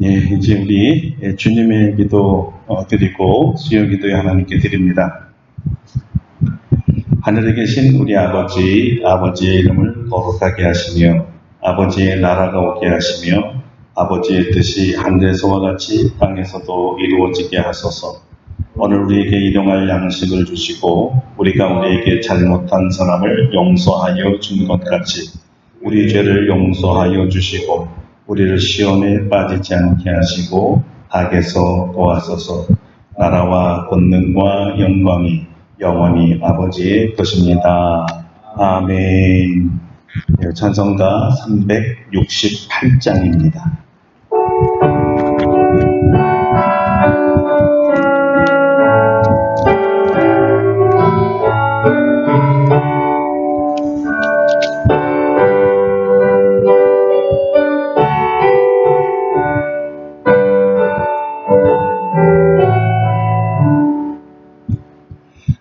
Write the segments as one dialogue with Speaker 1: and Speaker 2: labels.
Speaker 1: 예, 이제 우리 주님의 기도 드리고 수요 기도에 하나님께 드립니다. 하늘에 계신 우리 아버지의 이름을 거룩하게 하시며 아버지의 나라가 오게 하시며 아버지의 뜻이 하늘에서와 같이 땅에서도 이루어지게 하소서. 오늘 우리에게 일용할 양식을 주시고 우리가 우리에게 잘못한 사람을 용서하여 준 것 같이 우리 죄를 용서하여 주시고 우리를 시험에 빠지지 않게 하시고 악에서 도와소서. 나라와 권능과 영광이 영원히 아버지의 것입니다. 아멘. 찬송가 368장입니다.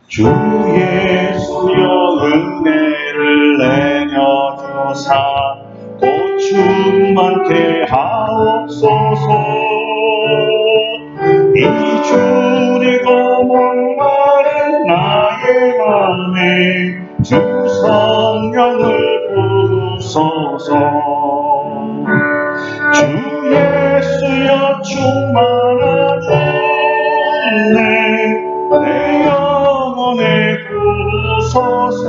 Speaker 1: 주 예수여 은혜를 내려주사 고충 많게 하옵소서. 이 주리고 목마른 나의 맘에 주 성령을 부으소서. 주 예수여 충만한 은혜 내 영혼에 부으소서.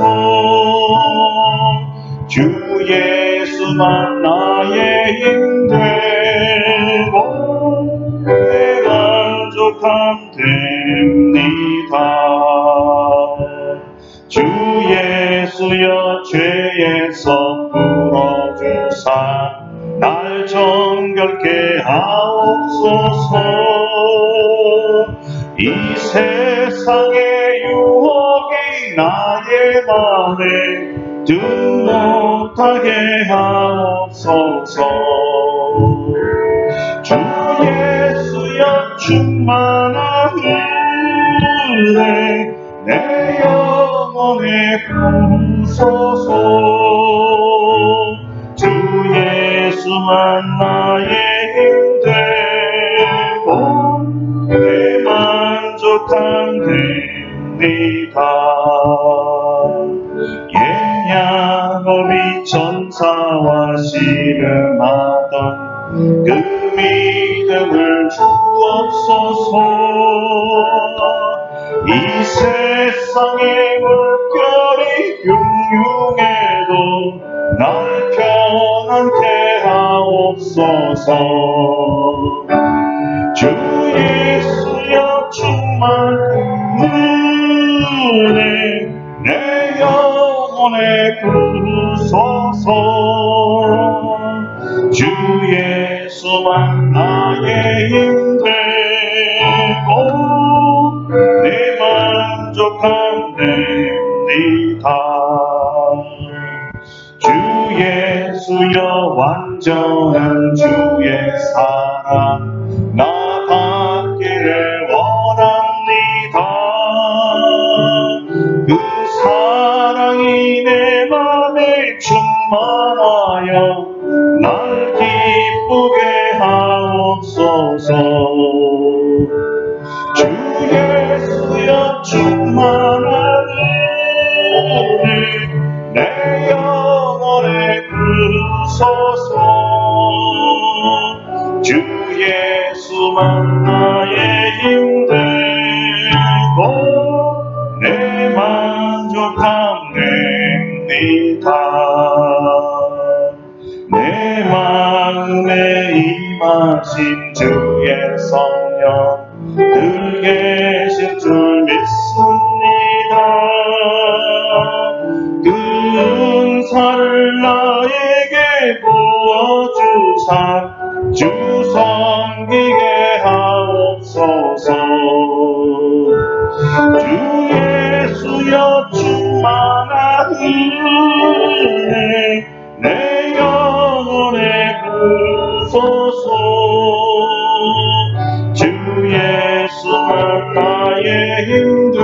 Speaker 1: 주 예수만 나의 힘 되고 내 만족함 됩니다. 주 예수여 죄에서 풀어주사 날 정결케 하옵소서. 이 세상의 유혹이 나의 맘에 등 못하게 하옵소서. 주 예수여 충만한 은혜 내 영혼에 부으소서. 주 예수만 나의 힘 되고 내 만족함 됩니다. 옛 야곱이 전사와 씨름하던 그 믿음을 주옵소서. 이 세상의 물결이 흉흉해도 날 편안케 하옵소서. 주 예수여 충만한 은혜 내 영혼에 부으소서. 주 예수만 나의 힘 되고 내 만족함 됩니다. 주 예수여 완전한 주의 사랑 나 받기를 원합니다. 그 사랑이 내 맘에 충만하여 날 기쁘게 하옵소서. 주 예수여 충만한 은혜 내 영혼에 부으소서. 주 예수만 나의 힘 되고 내 만족함 됩니다. 내 마음에 임하신 주의 성령 늘 계신 줄 믿습니다. 그 은사를 나에게 부어주사 주 섬기게 하옵소서. 주 예수여 충만한 은혜 내 영혼에 부으소서. 주 예수만 나의 힘 되고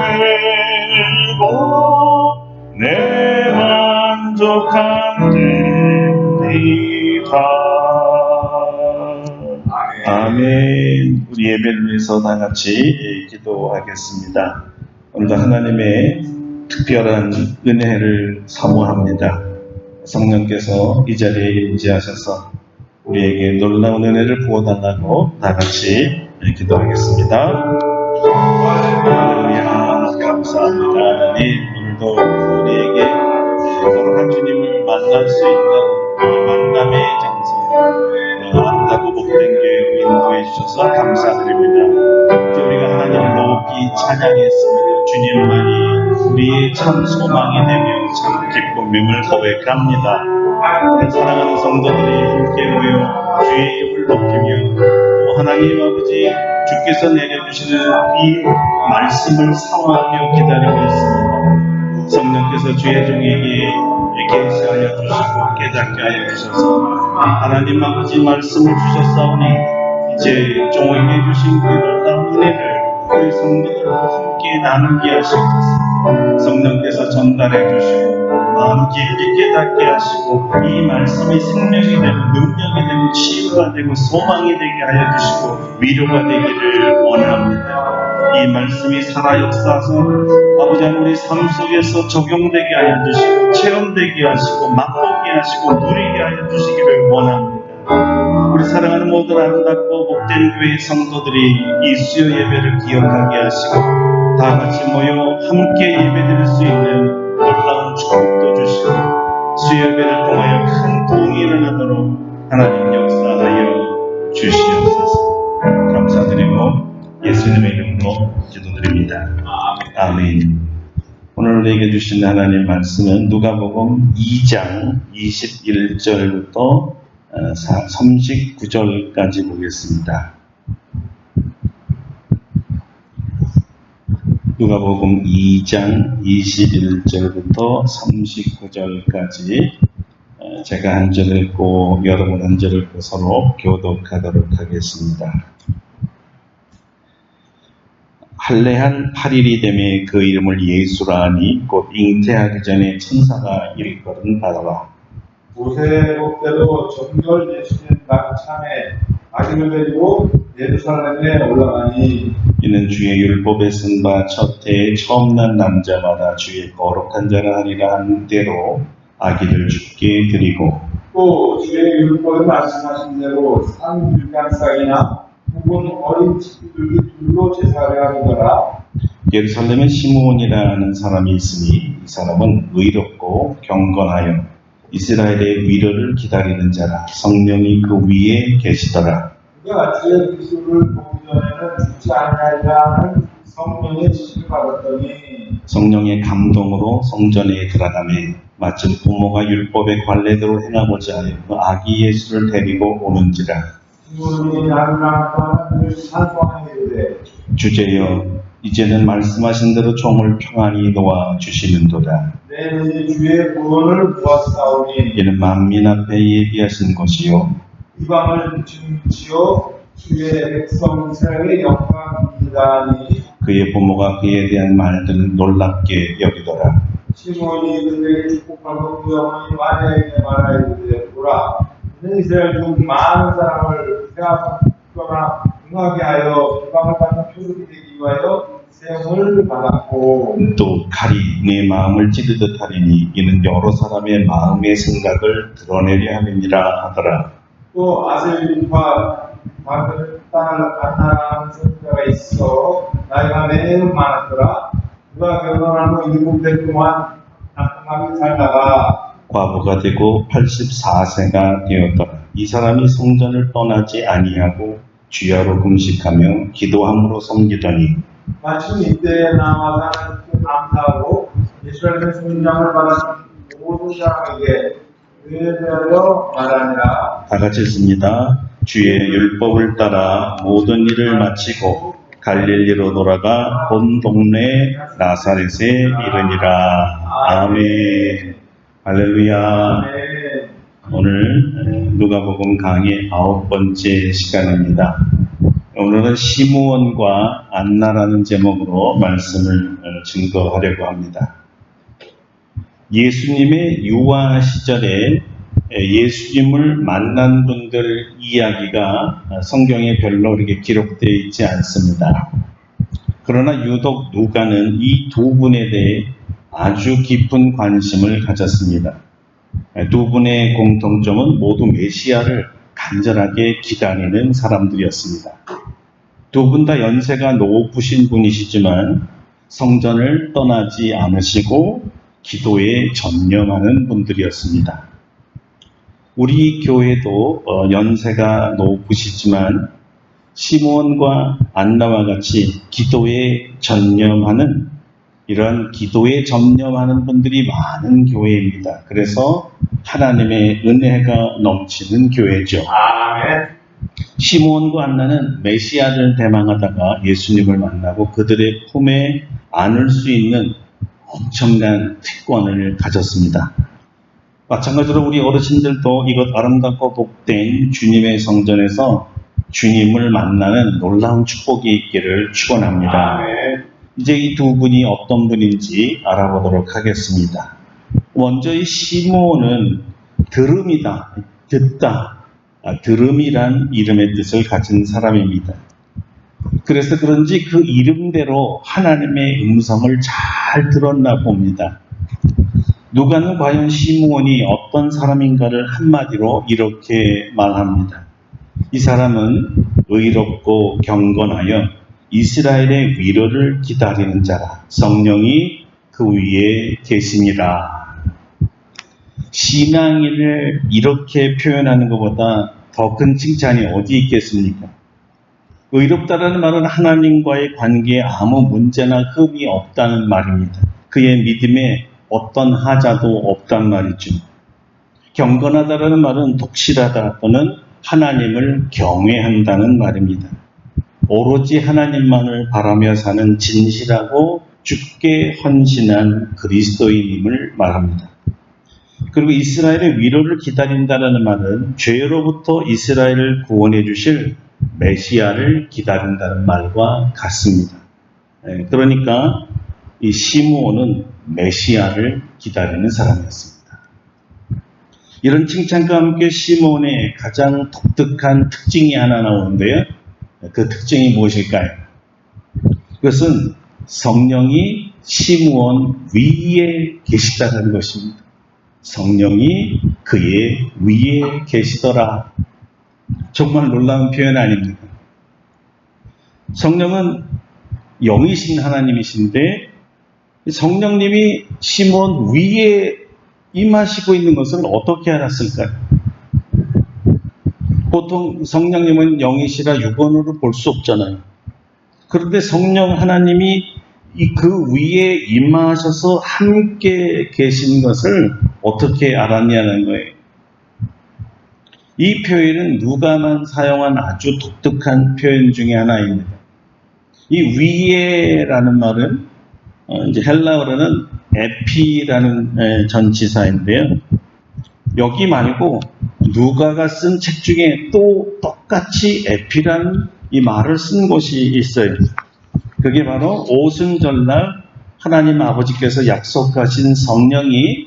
Speaker 1: 내 만족함 됩니다. 아멘. 우리 예배를 위해서 다 같이 기도하겠습니다. 오늘도 하나님의 특별한 은혜를 사모합니다. 성령께서 이 자리에 임재하셔서 우리에게 놀라운 은혜를 부어달라고 다 같이 기도하겠습니다. 할렐루야. 감사합니다. 하나님, 오늘도 우리에게 거룩한 주님을 만날 수 있는 이 만남의 장소, 아름다고 복된 교회로 인도해 주셔서 감사드립니다. 우리가 하나님을 높이 찬양했습니다. 주님만이 우리의 참 소망이 되며 참 기쁨임을 고백합니다. 사랑하는 성도들이 함께 모여 주의 이름을 높이며 또 하나님 아버지 주께서 내려주시는 이 말씀을 사모하며 기다리고 있습니다. 성령께서 주의 종에게 계시하여 주시고 깨닫게 하여 주셔서 하나님 아버지 말씀을 주셨사오니 이제 종에게 주신 그 놀라운 은혜를 우리 성도들과 함께 나누게 하시고 성령께서 전달해 주시고 마음 깊이 깨닫게 하시고 이 말씀이 생명이 되고 능력이 되고 치유가 되고 소망이 되게 하여 주시고 위로가 되기를 원합니다. 이 말씀이 살아 역사하서 아버지 하나님 우리 삶 속에서 적용되게 하여 주시고 체험되게 하시고 맛보게 하시고 누리게 하여 주시기를 원합니다. 우리 사랑하는 모든 아름답고 복된 교회 성도들이 이 수요 예배를 기억하게 하시고 다 같이 모여 함께 예배드릴 수 있는 놀라운 축복도 주시고 수요 예배를 통하여 큰 도움이 일어나도록 하나님 역사하여 주시옵소서. 감사드리고 예수님의 이름으로 기도드립니다. 아멘. 오늘 우리에게 주신 하나님 말씀은 누가복음 2장 21절부터 39절까지 보겠습니다. 누가복음 2장 21절부터 39절까지 제가 한 절 읽고 여러분 한 절 읽고 서로 교독하도록 하겠습니다. 할례한 8일이 되매 그 이름을 예수라 하니 곧 잉태하기 전에 천사가 일컬은 바더라.
Speaker 2: 모세의 법대로 정결 예수님 날 참에 아기를 데리고 예루살렘에 올라가니
Speaker 1: 이는 주의 율법에 쓴 바 첫 해에 처음 난 남자마다 주의 거룩한 자라 하리라 한 대로 아기를 주께 드리고
Speaker 2: 또 주의 율법에 말씀하신 대로 산 일간쌍이나 혹은 어린 친구들이 둘로 제사를 하는거라.
Speaker 1: 예루살렘에 시므온이라는 사람이 있으니 이 사람은 의롭고 경건하여 이스라엘의 위로를 기다리는 자라. 성령이 그 위에 계시더라.
Speaker 2: 그가 주의 기술을 보기 전에는 죽지 아니하리라는 성령의 지시를 받았더니
Speaker 1: 성령의 감동으로 성전에 들어가매 마침 부모가 율법의 관례대로 행하고자 하여 그 아기 예수를 데리고 오는지라.
Speaker 2: 시몬이 나를 찬송하니 이르되
Speaker 1: 주제여 이제는 말씀하신 대로 종을 평안히 놓아 주시는도다.
Speaker 2: 내 눈이 주의 구원을 보았사오니
Speaker 1: 이는 만민 앞에 예비하신 것이요
Speaker 2: 이방을 증지어 주의 백성 이스라엘의 영광이다니.
Speaker 1: 그의 부모가 그에 대한 말들을 놀랍게 여기더라.
Speaker 2: 시몬이 그들에게 축복하고 그 어머니 마리아에게 말하이르되 보라 이는 이스라엘 중 많은 사람을 세하거나 응하게 하여 비방을 받는 표적이 되기 위하여 세움을 받았고
Speaker 1: 또 칼이 내 마음을 찌르듯 하리니 이는 여러 사람의 마음의 생각을 드러내려 함이니라 하더라.
Speaker 2: 또 아셀과 딸 안나라는 선자가 있어 나이가 매우 많았더라. 그가 결혼한 후 7대 동안 낙tam하게 살다가
Speaker 1: 과부가 되고 84세가 되었더라. 이 사람이 성전을 떠나지 아니하고 주야로 금식하며 기도함으로 섬기더니
Speaker 2: 마침 이때 나와 사는 감사하고 이스라엘의 순장을 받은 모든 사람에게 그에 대하여 말하니라.
Speaker 1: 다 같이 읽습니다. 주의 율법을 따라 모든 일을 마치고 갈릴리로 돌아가 본 동네 나사렛에 이르니라. 아멘. 할렐루야.
Speaker 2: 네.
Speaker 1: 오늘 누가복음 강의 9번째 시간입니다. 오늘은 시므온과 안나라는 제목으로 말씀을 증거하려고 합니다. 예수님의 유아 시절에 예수님을 만난 분들 이야기가 성경에 별로 이렇게 기록되어 있지 않습니다. 그러나 유독 누가는 이 두 분에 대해 아주 깊은 관심을 가졌습니다. 두 분의 공통점은 모두 메시아를 간절하게 기다리는 사람들이었습니다. 두 분 다 연세가 높으신 분이시지만 성전을 떠나지 않으시고 기도에 전념하는 분들이었습니다. 우리 교회도 연세가 높으시지만 시몬과 안나와 같이 기도에 전념하는 이런 기도에 전념하는 분들이 많은 교회입니다. 그래서 하나님의 은혜가 넘치는 교회죠.
Speaker 2: 아멘.
Speaker 1: 시몬과 안나는 메시아를 대망하다가 예수님을 만나고 그들의 품에 안을 수 있는 엄청난 특권을 가졌습니다. 마찬가지로 우리 어르신들도 이것 아름답고 복된 주님의 성전에서 주님을 만나는 놀라운 축복이 있기를 축원합니다.
Speaker 2: 아멘.
Speaker 1: 이제 이 두 분이 어떤 분인지 알아보도록 하겠습니다. 먼저 이 시몬은 들음이다, 듣다, 들음이란 이름의 뜻을 가진 사람입니다. 그래서 그런지 그 이름대로 하나님의 음성을 잘 들었나 봅니다. 누가는 과연 시므온이 어떤 사람인가를 한마디로 이렇게 말합니다. 이 사람은 의롭고 경건하여 이스라엘의 위로를 기다리는 자라. 성령이 그 위에 계시니라. 신앙인을 이렇게 표현하는 것보다 더 큰 칭찬이 어디 있겠습니까? 의롭다라는 말은 하나님과의 관계에 아무 문제나 흠이 없다는 말입니다. 그의 믿음에 어떤 하자도 없단 말이죠. 경건하다라는 말은 독실하다 또는 하나님을 경외한다는 말입니다. 오로지 하나님만을 바라며 사는 진실하고 주께 헌신한 그리스도인임을 말합니다. 그리고 이스라엘의 위로를 기다린다는 말은 죄로부터 이스라엘을 구원해 주실 메시아를 기다린다는 말과 같습니다. 그러니까 이 시므온은 메시아를 기다리는 사람이었습니다. 이런 칭찬과 함께 시므온의 가장 독특한 특징이 하나 나오는데요. 그 특징이 무엇일까요? 그것은 성령이 시므온 위에 계시다는 것입니다. 성령이 그의 위에 계시더라. 정말 놀라운 표현 아닙니까? 성령은 영이신 하나님이신데 성령님이 시므온 위에 임하시고 있는 것을 어떻게 알았을까요? 보통 성령님은 영이시라 육언으로 볼 수 없잖아요. 그런데 성령 하나님이 그 위에 임하셔서 함께 계신 것을 어떻게 알았냐는 거예요. 이 표현은 누가만 사용한 아주 독특한 표현 중에 하나입니다. 이 위에라는 말은 이제 헬라어로는 에피라는 전치사인데요. 여기 말고 누가가 쓴 책 중에 또 똑같이 에피라는 이 말을 쓴 곳이 있어요. 그게 바로 오순절날 하나님 아버지께서 약속하신 성령이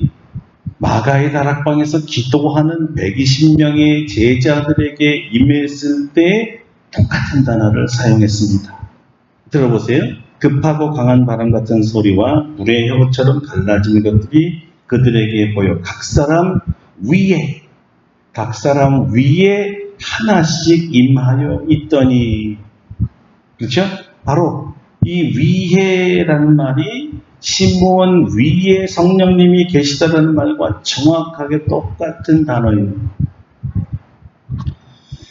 Speaker 1: 마가의 다락방에서 기도하는 120명의 제자들에게 임했을 때 똑같은 단어를 사용했습니다. 들어보세요. 급하고 강한 바람 같은 소리와 물의 혀처럼 갈라지는 것들이 그들에게 보여 각 사람 위에 하나씩 임하여 있더니, 그렇죠? 바로 이 위에라는 말이 시므온 위에 성령님이 계시다는 말과 정확하게 똑같은 단어입니다.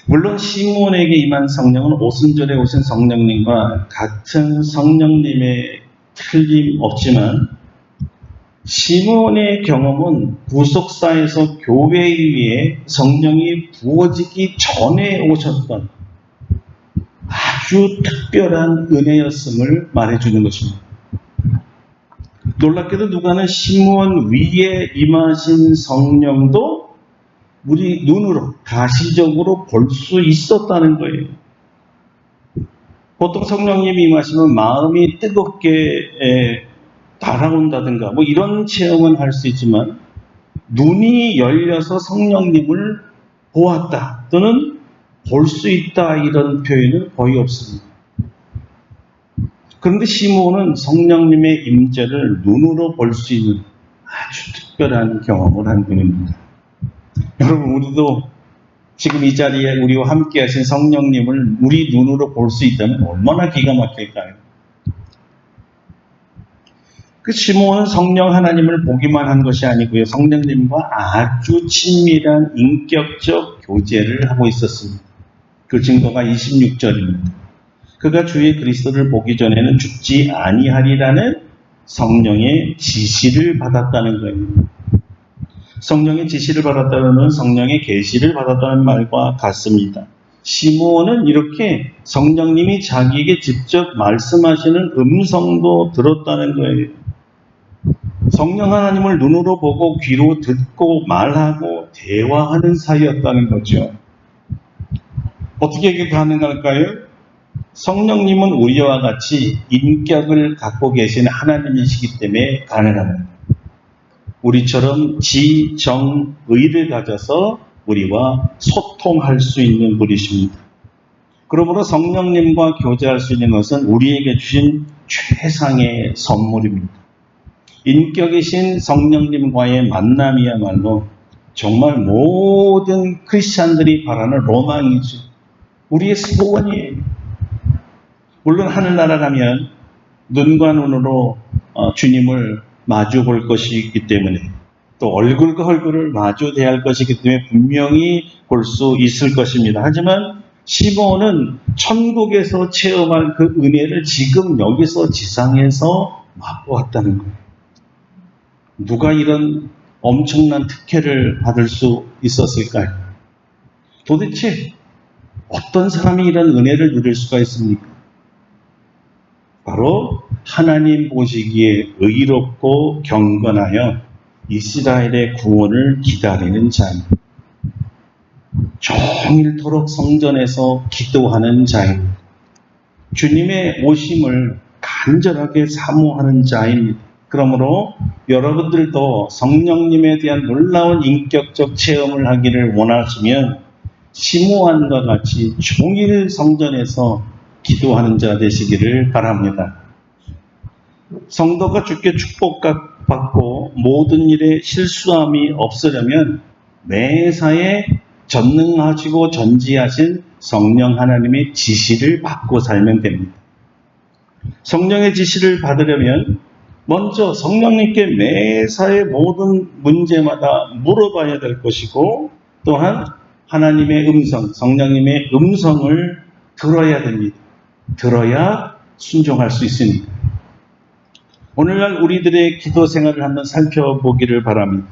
Speaker 1: 물론 시므온에게 임한 성령은 오순절에 오신 성령님과 같은 성령님의 틀림없지만 시므온의 경험은 구속사에서 교회 위에 성령이 부어지기 전에 오셨던 아주 특별한 은혜였음을 말해주는 것입니다. 놀랍게도 누가는 시므온 위에 임하신 성령도 우리 눈으로 가시적으로 볼 수 있었다는 거예요. 보통 성령님이 임하시면 마음이 뜨겁게 달아온다든가 뭐 이런 체험은 할 수 있지만
Speaker 3: 눈이 열려서 성령님을 보았다 또는 볼 수 있다 이런 표현은 거의 없습니다. 그런데 시므온은 성령님의 임재를 눈으로 볼 수 있는 아주 특별한 경험을 한 분입니다. 여러분, 우리도 지금 이 자리에 우리와 함께 하신 성령님을 우리 눈으로 볼 수 있다면 얼마나 기가 막힐까요? 그 시므온은 성령 하나님을 보기만 한 것이 아니고요, 성령님과 아주 친밀한 인격적 교제를 하고 있었습니다. 그 증거가 26절입니다. 그가 주의 그리스도를 보기 전에는 죽지 아니하리라는 성령의 지시를 받았다는 거예요. 성령의 지시를 받았다는 것은 성령의 계시를 받았다는 말과 같습니다. 시므온은 이렇게 성령님이 자기에게 직접 말씀하시는 음성도 들었다는 거예요. 성령 하나님을 눈으로 보고 귀로 듣고 말하고 대화하는 사이였다는 거죠. 어떻게 이게 가능할까요? 성령님은 우리와 같이 인격을 갖고 계신 하나님이시기 때문에 가능합니다. 우리처럼 지, 정, 의를 가져서 우리와 소통할 수 있는 분이십니다. 그러므로 성령님과 교제할 수 있는 것은 우리에게 주신 최상의 선물입니다. 인격이신 성령님과의 만남이야말로 정말 모든 크리스찬들이 바라는 로망이죠. 우리의 소원이에요. 물론 하늘나라 가면 눈과 눈으로 주님을 마주 볼 것이기 때문에, 또 얼굴과 얼굴을 마주 대할 것이기 때문에 분명히 볼 수 있을 것입니다. 하지만 시므온은 천국에서 체험할 그 은혜를 지금 여기서 지상에서 맛보았다는 거예요. 누가 이런 엄청난 특혜를 받을 수 있었을까요? 도대체 어떤 사람이 이런 은혜를 누릴 수가 있습니까? 바로 하나님 보시기에 의롭고 경건하여 이스라엘의 구원을 기다리는 자입니다. 종일토록 성전에서 기도하는 자입니다. 주님의 오심을 간절하게 사모하는 자입니다. 그러므로 여러분들도 성령님에 대한 놀라운 인격적 체험을 하기를 원하시면 시므온과 같이 종일 성전에서 기도하는 자 되시기를 바랍니다. 성도가 주께 축복받고 모든 일에 실수함이 없으려면 매사에 전능하시고 전지하신 성령 하나님의 지시를 받고 살면 됩니다. 성령의 지시를 받으려면 먼저 성령님께 매사에 모든 문제마다 물어봐야 될 것이고, 또한 하나님의 음성, 성령님의 음성을 들어야 됩니다. 들어야 순종할 수 있으니까. 오늘날 우리들의 기도 생활을 한번 살펴보기를 바랍니다.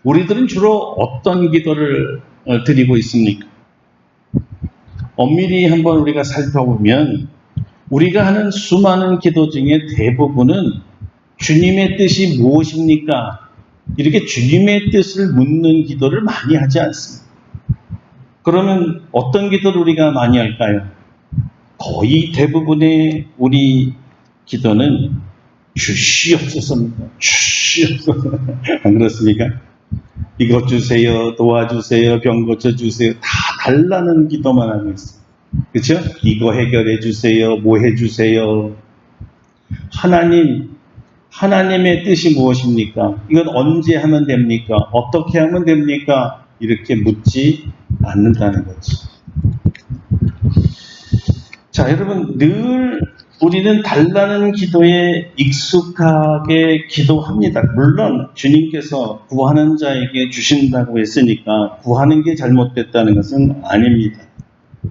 Speaker 3: 우리들은 주로 어떤 기도를 드리고 있습니까? 엄밀히 한번 우리가 살펴보면 우리가 하는 수많은 기도 중에 대부분은 주님의 뜻이 무엇입니까? 이렇게 주님의 뜻을 묻는 기도를 많이 하지 않습니다. 그러면 어떤 기도를 우리가 많이 할까요? 거의 대부분의 우리 기도는 주시옵소서입니다. 주시옵소서. 안 그렇습니까? 이것 주세요, 도와주세요, 병 고쳐주세요. 다 달라는 기도만 하고 있어요. 그렇죠? 이거 해결해 주세요, 뭐 해주세요. 하나님의 뜻이 무엇입니까? 이건 언제 하면 됩니까? 어떻게 하면 됩니까? 이렇게 묻지 않는다는 거죠. 자, 여러분, 늘 우리는 달라는 기도에 익숙하게 기도합니다. 물론 주님께서 구하는 자에게 주신다고 했으니까 구하는 게 잘못됐다는 것은 아닙니다.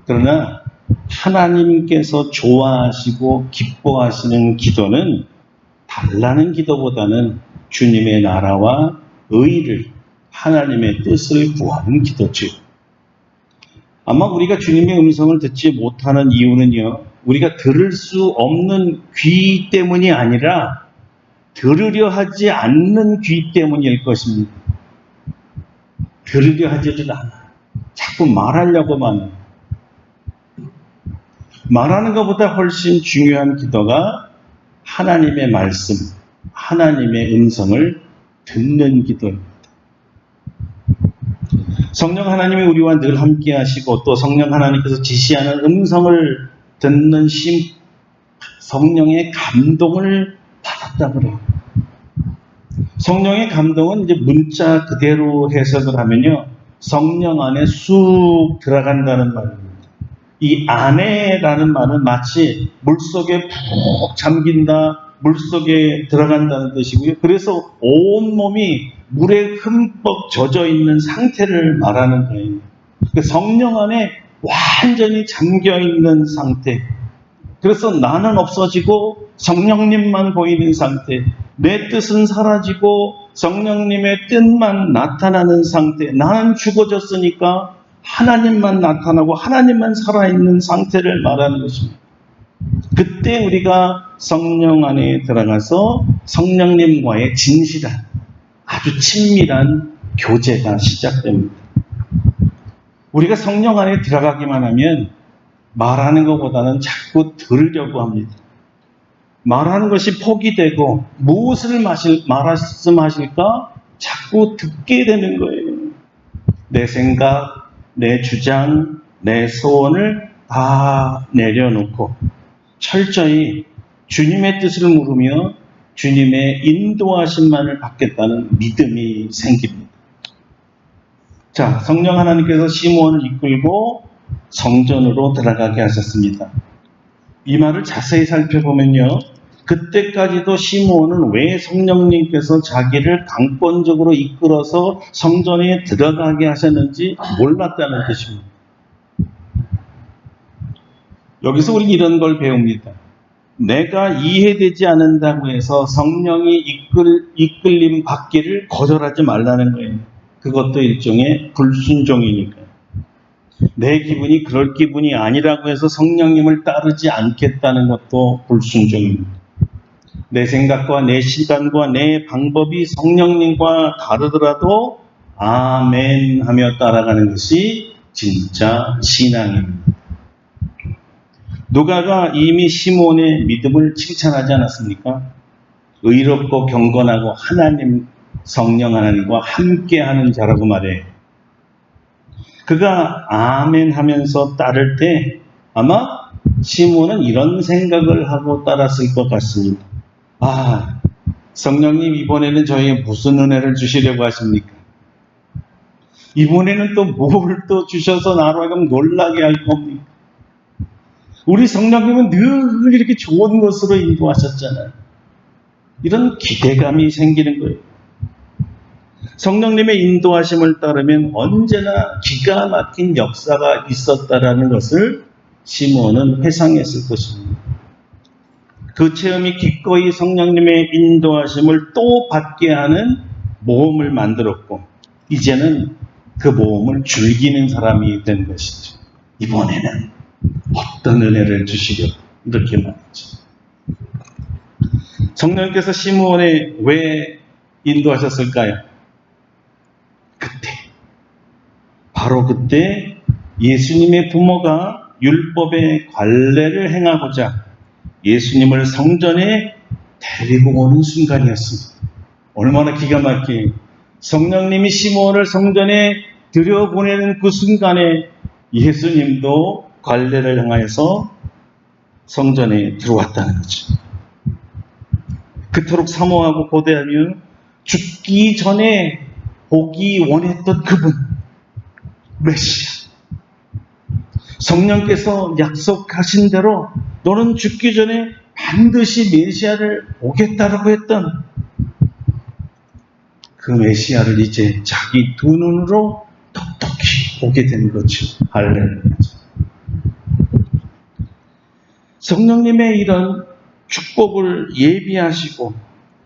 Speaker 3: 그러나 하나님께서 좋아하시고 기뻐하시는 기도는 달라는 기도보다는 주님의 나라와 의를, 하나님의 뜻을 구하는 기도죠. 아마 우리가 주님의 음성을 듣지 못하는 이유는요, 우리가 들을 수 없는 귀 때문이 아니라 들으려 하지 않는 귀 때문일 것입니다. 들으려 하지를 않아. 자꾸 말하려고만 해요. 말하는 것보다 훨씬 중요한 기도가 하나님의 말씀, 하나님의 음성을 듣는 기도입니다. 성령 하나님이 우리와 늘 함께 하시고 또 성령 하나님께서 지시하는 음성을 듣는 성령의 감동을 받았다 그래요. 성령의 감동은 이제 문자 그대로 해석을 하면요, 성령 안에 쑥 들어간다는 말입니다. 이 안에라는 말은 마치 물속에 푹 잠긴다, 물속에 들어간다는 뜻이고요. 그래서 온몸이 물에 흠뻑 젖어 있는 상태를 말하는 거예요. 성령 안에 완전히 잠겨 있는 상태. 그래서 나는 없어지고 성령님만 보이는 상태. 내 뜻은 사라지고 성령님의 뜻만 나타나는 상태. 나는 죽어졌으니까 하나님만 나타나고 하나님만 살아있는 상태를 말하는 것입니다. 그때 우리가 성령 안에 들어가서 성령님과의 진실한, 아주 친밀한 교제가 시작됩니다. 우리가 성령 안에 들어가기만 하면 말하는 것보다는 자꾸 들으려고 합니다. 말하는 것이 폭이 되고 무엇을 말씀하실까 자꾸 듣게 되는 거예요. 내 생각, 내 주장, 내 소원을 다 내려놓고 철저히 주님의 뜻을 물으며 주님의 인도하심만을 받겠다는 믿음이 생깁니다. 자, 성령 하나님께서 시므온을 이끌고 성전으로 들어가게 하셨습니다. 이 말을 자세히 살펴보면요, 그때까지도 시므온은 왜 성령님께서 자기를 강권적으로 이끌어서 성전에 들어가게 하셨는지 몰랐다는 뜻입니다. 여기서 우리 이런 걸 배웁니다. 내가 이해되지 않는다고 해서 성령이 이끌림 받기를 거절하지 말라는 거예요. 그것도 일종의 불순종이니까요. 내 기분이 그럴 기분이 아니라고 해서 성령님을 따르지 않겠다는 것도 불순종입니다. 내 생각과 내 시간과 내 방법이 성령님과 다르더라도 아멘 하며 따라가는 것이 진짜 신앙입니다. 누가가 이미 시므온의 믿음을 칭찬하지 않았습니까? 의롭고 경건하고 성령 하나님과 함께하는 자라고 말해요. 그가 아멘 하면서 따를 때 아마 시므온은 이런 생각을 하고 따랐을 것 같습니다. 아, 성령님 이번에는 저에게 무슨 은혜를 주시려고 하십니까? 이번에는 또 뭘 또 주셔서 나로 하여금 놀라게 할 겁니까? 우리 성령님은 늘 이렇게 좋은 것으로 인도하셨잖아요. 이런 기대감이 생기는 거예요. 성령님의 인도하심을 따르면 언제나 기가 막힌 역사가 있었다라는 것을 시므온은 회상했을 것입니다. 그 체험이 기꺼이 성령님의 인도하심을 또 받게 하는 모험을 만들었고, 이제는 그 모험을 즐기는 사람이 된 것이죠. 이번에는 어떤 은혜를 주시려고 이렇게 말했죠. 성령님께서 시므온에 왜 인도하셨을까요? 바로 그때 예수님의 부모가 율법의 관례를 행하고자 예수님을 성전에 데리고 오는 순간이었습니다. 얼마나 기가 막히게 성령님이 시므온을 성전에 들여보내는 그 순간에 예수님도 관례를 행하여서 성전에 들어왔다는 거죠. 그토록 사모하고 고대하며 죽기 전에 보기 원했던 그분, 메시아. 성령께서 약속하신 대로 너는 죽기 전에 반드시 메시아를 보겠다라고 했던 그 메시아를 이제 자기 두 눈으로 똑똑히 보게 된 거죠. 할렐루야. 성령님의 이런 축복을 예비하시고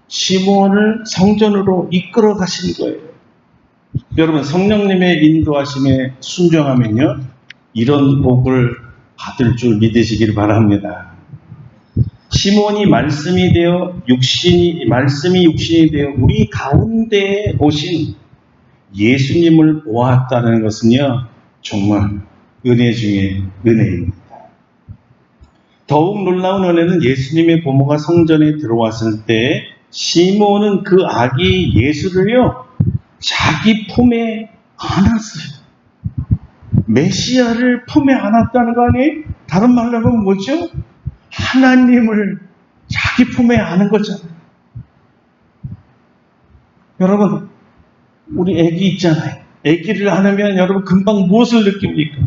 Speaker 3: 시므온을 성전으로 이끌어 가신 거예요. 여러분, 성령님의 인도하심에 순종하면요, 이런 복을 받을 줄 믿으시길 바랍니다. 시므온이 말씀이 육신이 되어 우리 가운데에 오신 예수님을 보았다는 것은요, 정말 은혜 중에 은혜입니다. 더욱 놀라운 은혜는 예수님의 부모가 성전에 들어왔을 때 시므온은 그 아기 예수를요, 자기 품에 안았어요. 메시아를 품에 안았다는 거 아니에요? 다른 말로 하면 뭐죠? 하나님을 자기 품에 안은 거잖아요. 여러분, 우리 애기 있잖아요. 애기를 안으면 여러분 금방 무엇을 느낍니까?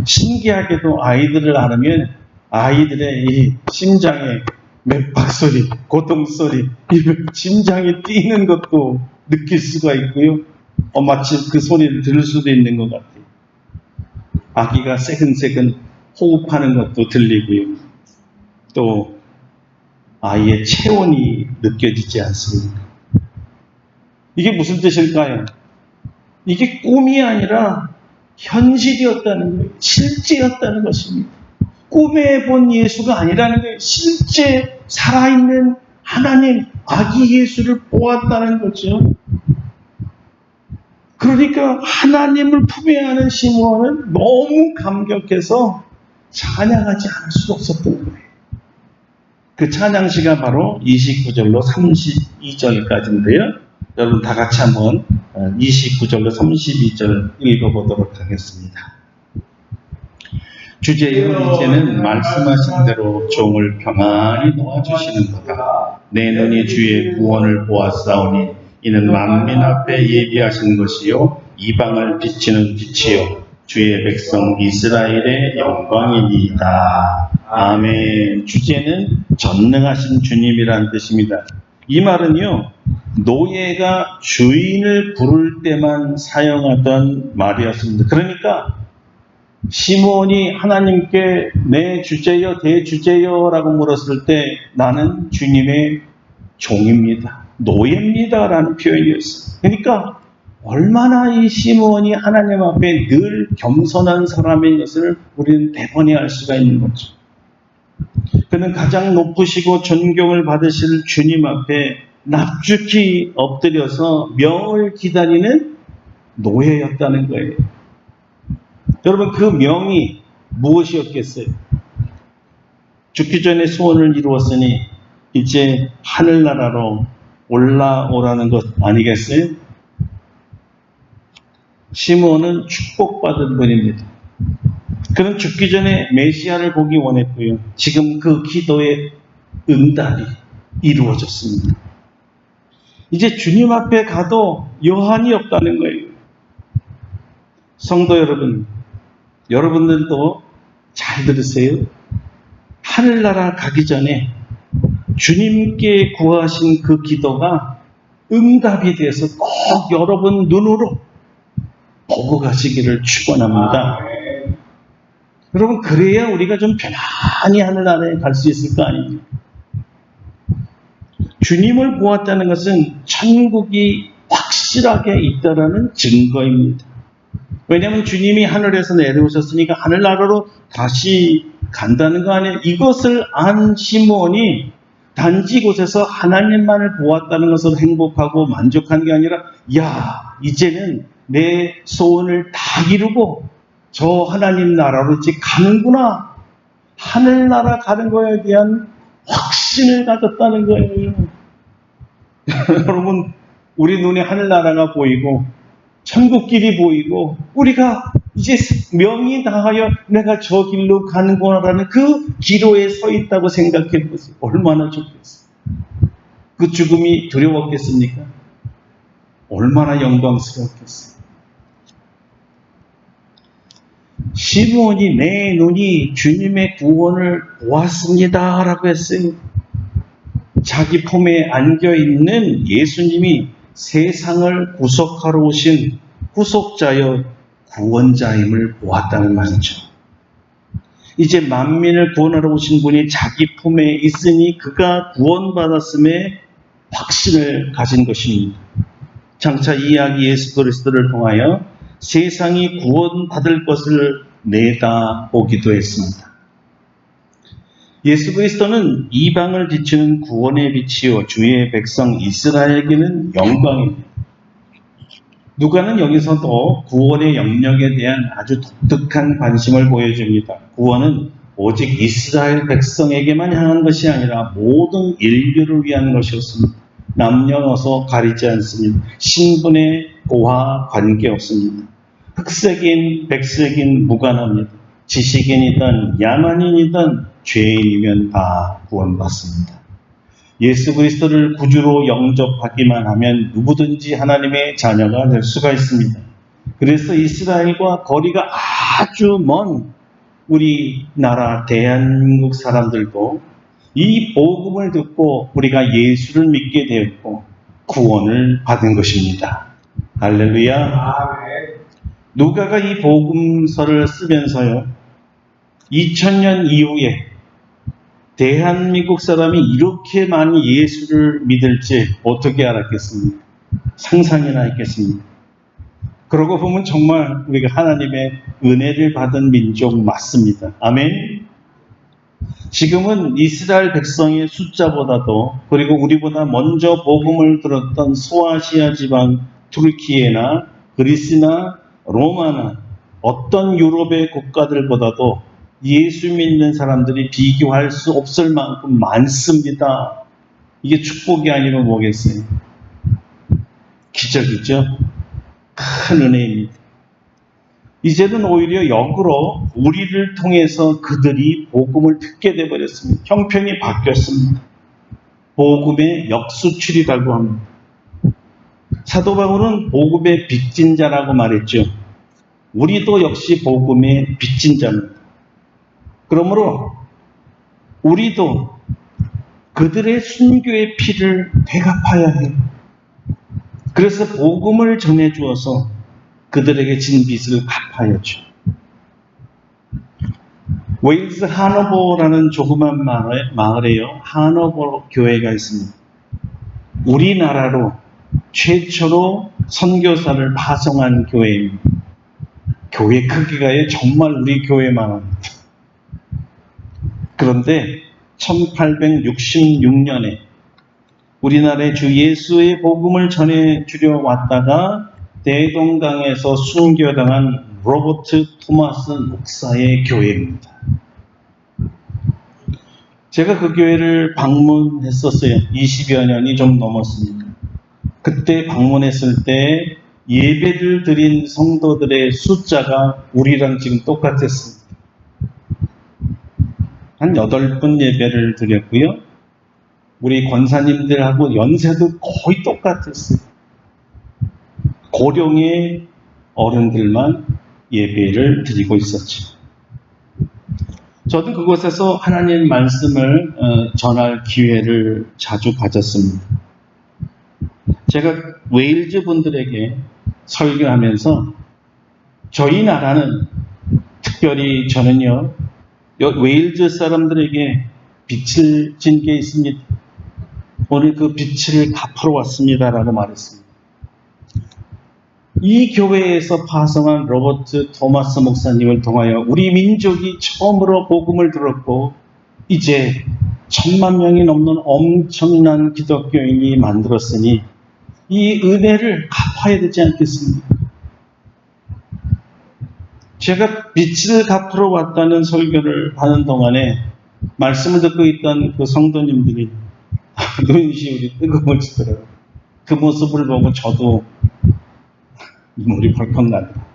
Speaker 3: 신기하게도 아이들을 안으면 아이들의 이 심장의 맥박 소리, 고통 소리, 이 심장이 뛰는 것도 느낄 수가 있고요. 마치 그 소리를 들을 수도 있는 것 같아요. 아기가 새근새근 호흡하는 것도 들리고요. 또 아이의 체온이 느껴지지 않습니까? 이게 무슨 뜻일까요? 이게 꿈이 아니라 현실이었다는 거예요. 실제였다는 것입니다. 꿈에 본 예수가 아니라는 거예요. 실제 살아있는 하나님, 아기 예수를 보았다는 거죠. 그러니까 하나님을 품에 안은 시므온은 너무 감격해서 찬양하지 않을 수 없었던 거예요. 그 찬양시가 바로 29절로 32절까지인데요. 여러분 다 같이 한번 29절로 32절 읽어보도록 하겠습니다. 주제여, 이제는 말씀하신 대로 종을 평안히 놓아주시는도다. 내 눈이 주의 구원을 보았사오니 이는 만민 앞에 예비하신 것이요 이방을 비치는 빛이요 주의 백성 이스라엘의 영광이니이다. 아멘. 주제는 전능하신 주님이라는 뜻입니다. 이 말은요, 노예가 주인을 부를 때만 사용하던 말이었습니다. 그러니까 시므온이 하나님께 내 주제여 대주제여 라고 물었을 때 나는 주님의 종입니다, 노예입니다 라는 표현이었어요. 그러니까 얼마나 이 시므온이 하나님 앞에 늘 겸손한 사람인 것을 우리는 대번에 알 수가 있는 거죠. 그는 가장 높으시고 존경을 받으실 주님 앞에 납죽히 엎드려서 명을 기다리는 노예였다는 거예요. 여러분, 그 명이 무엇이었겠어요? 죽기 전에 소원을 이루었으니 이제 하늘나라로 올라오라는 것 아니겠어요? 시므온은 축복받은 분입니다. 그는 죽기 전에 메시아를 보기 원했고요. 지금 그 기도의 응답이 이루어졌습니다. 이제 주님 앞에 가도 여한이 없다는 거예요. 성도 여러분, 여러분들도 잘 들으세요. 하늘나라 가기 전에 주님께 구하신 그 기도가 응답이 돼서 꼭 여러분 눈으로 보고 가시기를 축원합니다. 여러분, 그래야 우리가 좀 편안히 하늘나라에 갈 수 있을 거 아닙니까? 주님을 보았다는 것은 천국이 확실하게 있다라는 증거입니다. 왜냐하면 주님이 하늘에서 내려오셨으니까 하늘나라로 다시 간다는 거 아니에요. 이것을 안 시므온이 단지 이곳에서 하나님만을 보았다는 것으로 행복하고 만족한 게 아니라, 야, 이제는 내 소원을 다 이루고 저 하나님 나라로 이제 가는구나, 하늘나라 가는 거에 대한 확신을 가졌다는 거예요. 여러분, 우리 눈에 하늘나라가 보이고 천국길이 보이고 우리가 이제 명이 다하여 내가 저 길로 가는구나라는 그 기로에 서 있다고 생각해 보세요. 얼마나 좋겠어요. 그 죽음이 두려웠겠습니까? 얼마나 영광스러웠겠어요. 시므온이 내 눈이 주님의 구원을 보았습니다 라고 했어요. 자기 품에 안겨있는 예수님이 세상을 구속하러 오신 구속자여 구원자임을 보았다는 말이죠. 이제 만민을 구원하러 오신 분이 자기 품에 있으니 그가 구원받았음에 확신을 가진 것입니다. 장차 이 이야기 예수 그리스도를 통하여 세상이 구원받을 것을 내다보기도 했습니다. 예수 그리스도는 이방을 비추는 구원의 빛이요 주의 백성 이스라엘에게는 영광입니다. 누가는 여기서도 구원의 영역에 대한 아주 독특한 관심을 보여줍니다. 구원은 오직 이스라엘 백성에게만 향한 것이 아니라 모든 인류를 위한 것이었습니다. 남녀노소 가리지 않습니다. 신분의 고와 관계없습니다. 흑색인 백색인 무관합니다. 지식인이든 야만인이든 죄인이면 다 구원받습니다. 예수 그리스도를 구주로 영접하기만 하면 누구든지 하나님의 자녀가 될 수가 있습니다. 그래서 이스라엘과 거리가 아주 먼 우리나라 대한민국 사람들도 이 복음을 듣고 우리가 예수를 믿게 되었고 구원을 받은 것입니다. 할렐루야.
Speaker 2: 아멘.
Speaker 3: 누가가 이 복음서를 쓰면서요, 2000년 이후에 대한민국 사람이 이렇게 많이 예수를 믿을지 어떻게 알았겠습니까? 상상이나 했겠습니까? 그러고 보면 정말 우리가 하나님의 은혜를 받은 민족 맞습니다. 아멘. 지금은 이스라엘 백성의 숫자보다도, 그리고 우리보다 먼저 복음을 들었던 소아시아 지방 투르키예나 그리스나 로마나 어떤 유럽의 국가들보다도 예수 믿는 사람들이 비교할 수 없을 만큼 많습니다. 이게 축복이 아니면 뭐겠어요? 기적이죠. 큰 은혜입니다. 이제는 오히려 역으로 우리를 통해서 그들이 복음을 듣게 되어버렸습니다. 형편이 바뀌었습니다. 복음의 역수출이라고 합니다. 사도 바울은 복음의 빚진 자라고 말했죠. 우리도 역시 복음의 빚진 자입니다. 그러므로 우리도 그들의 순교의 피를 되갚아야 해요. 그래서 복음을 전해주어서 그들에게 진 빚을 갚아야죠. 웨일즈 하너버라는 조그만 마을에요, 하너버 교회가 있습니다. 우리나라로 최초로 선교사를 파송한 교회입니다. 교회 크기가요, 정말 우리 교회만 합니다. 그런데 1866년에 우리나라에 주 예수의 복음을 전해주려 왔다가 대동강에서 순교당한 로버트 토마스 목사의 교회입니다. 제가 그 교회를 방문했었어요. 20여 년이 좀 넘었습니다. 그때 방문했을 때 예배를 드린 성도들의 숫자가 우리랑 지금 똑같았습니다. 한 8분 예배를 드렸고요. 우리 권사님들하고 연세도 거의 똑같았어요. 고령의 어른들만 예배를 드리고 있었죠. 저도 그곳에서 하나님 말씀을 전할 기회를 자주 가졌습니다. 제가 웨일즈 분들에게 설교하면서 저희 나라는, 특별히 저는요, 웨일즈 사람들에게 빚을 진 게 있습니다. 오늘 그 빚을 갚으러 왔습니다라고 말했습니다. 이 교회에서 파송한 로버트 토마스 목사님을 통하여 우리 민족이 처음으로 복음을 들었고 이제 1000만 명이 넘는 엄청난 기독교인이 만들었으니 이 은혜를 갚아야 되지 않겠습니까? 제가 빚을 갚으러 왔다는 설교를 하는 동안에 말씀을 듣고 있던 그 성도님들이 눈시울이 뜨거워지더라고요. 그 모습을 보고 저도 눈물이 벌컥 나더라고요.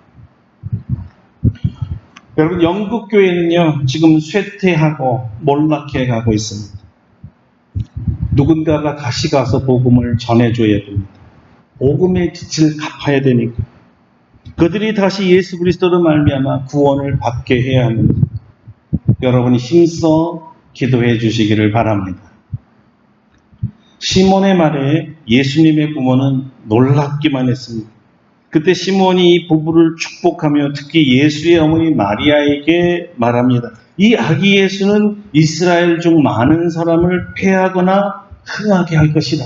Speaker 3: 여러분, 영국 교회는요, 지금 쇠퇴하고 몰락해 가고 있습니다. 누군가가 다시 가서 복음을 전해줘야 됩니다. 복음의 빚을 갚아야 되니까. 그들이 다시 예수 그리스도로 말미암아 구원을 받게 해야 합니다. 여러분이 힘써 기도해 주시기를 바랍니다. 시몬의 말에 예수님의 부모는 놀랍기만 했습니다. 그때 시몬이 이 부부를 축복하며 특히 예수의 어머니 마리아에게 말합니다. 이 아기 예수는 이스라엘 중 많은 사람을 패하거나 흥하게 할 것이다.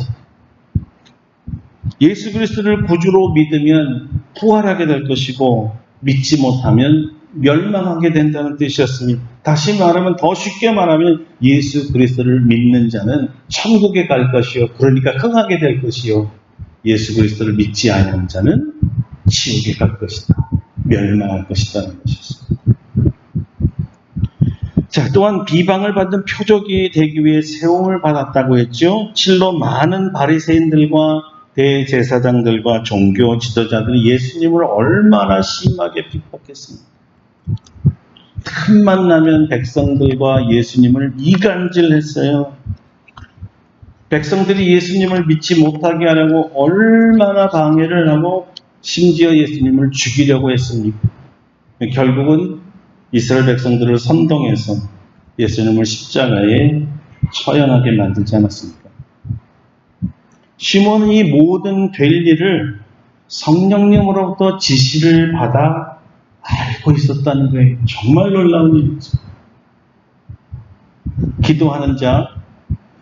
Speaker 3: 예수 그리스도를 구주로 믿으면 부활하게 될 것이고 믿지 못하면 멸망하게 된다는 뜻이었습니다. 다시 말하면, 더 쉽게 말하면 예수 그리스도를 믿는 자는 천국에 갈 것이요, 그러니까 흥하게 될 것이요, 예수 그리스도를 믿지 않는 자는 지옥에 갈 것이다, 멸망할 것이다는 것이었습니다. 자, 또한 비방을 받는 표적이 되기 위해 세움을 받았다고 했죠. 실로 많은 바리새인들과 대제사장들과 종교 지도자들이 예수님을 얼마나 심하게 핍박했습니까? 틈만 나면 백성들과 예수님을 이간질했어요. 백성들이 예수님을 믿지 못하게 하려고 얼마나 방해를 하고 심지어 예수님을 죽이려고 했습니까? 결국은 이스라엘 백성들을 선동해서 예수님을 십자가에 처형하게 만들지 않았습니까? 시몬은 이 모든 될 일을 성령님으로부터 지시를 받아 알고 있었다는 거예요. 정말 놀라운 일이죠. 기도하는 자,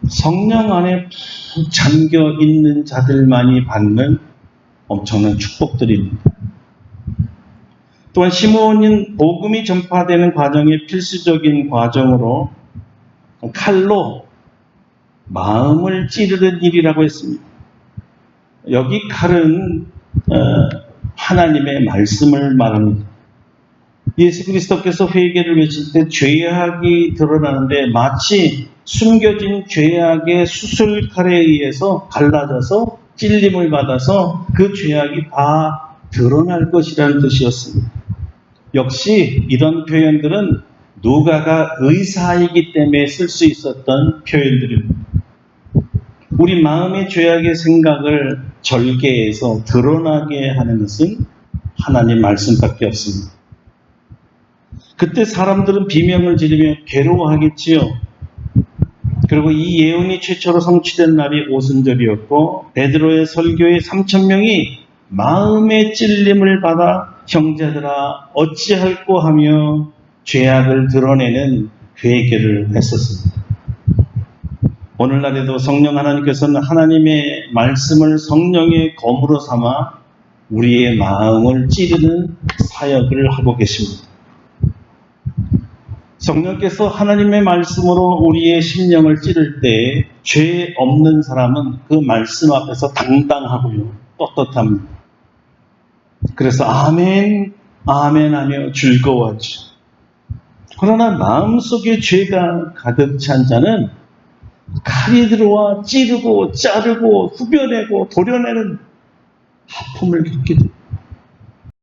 Speaker 3: 성령 안에 푹 잠겨 있는 자들만이 받는 엄청난 축복들입니다. 또한 시몬은 복음이 전파되는 과정의 필수적인 과정으로 칼로 마음을 찌르는 일이라고 했습니다. 여기 칼은 하나님의 말씀을 말합니다. 예수 그리스도께서 회개를 외칠 때 죄악이 드러나는데 마치 숨겨진 죄악의 수술칼에 의해서 갈라져서 찔림을 받아서 그 죄악이 다 드러날 것이라는 뜻이었습니다. 역시 이런 표현들은 누가가 의사이기 때문에 쓸 수 있었던 표현들입니다. 우리 마음의 죄악의 생각을 절개해서 드러나게 하는 것은 하나님 말씀밖에 없습니다. 그때 사람들은 비명을 지르며 괴로워하겠지요. 그리고 이 예언이 최초로 성취된 날이 오순절이었고 베드로의 설교에 3,000명이 마음의 찔림을 받아 형제들아 어찌할꼬 하며 죄악을 드러내는 회개를 했었습니다. 오늘날에도 성령 하나님께서는 하나님의 말씀을 성령의 검으로 삼아 우리의 마음을 찌르는 사역을 하고 계십니다. 성령께서 하나님의 말씀으로 우리의 심령을 찌를 때 죄 없는 사람은 그 말씀 앞에서 당당하고요, 떳떳합니다. 그래서 아멘, 아멘 하며 즐거워하죠. 그러나 마음속에 죄가 가득 찬 자는 칼이 들어와 찌르고 자르고 후벼내고 도려내는 아픔을 겪게 됩니다.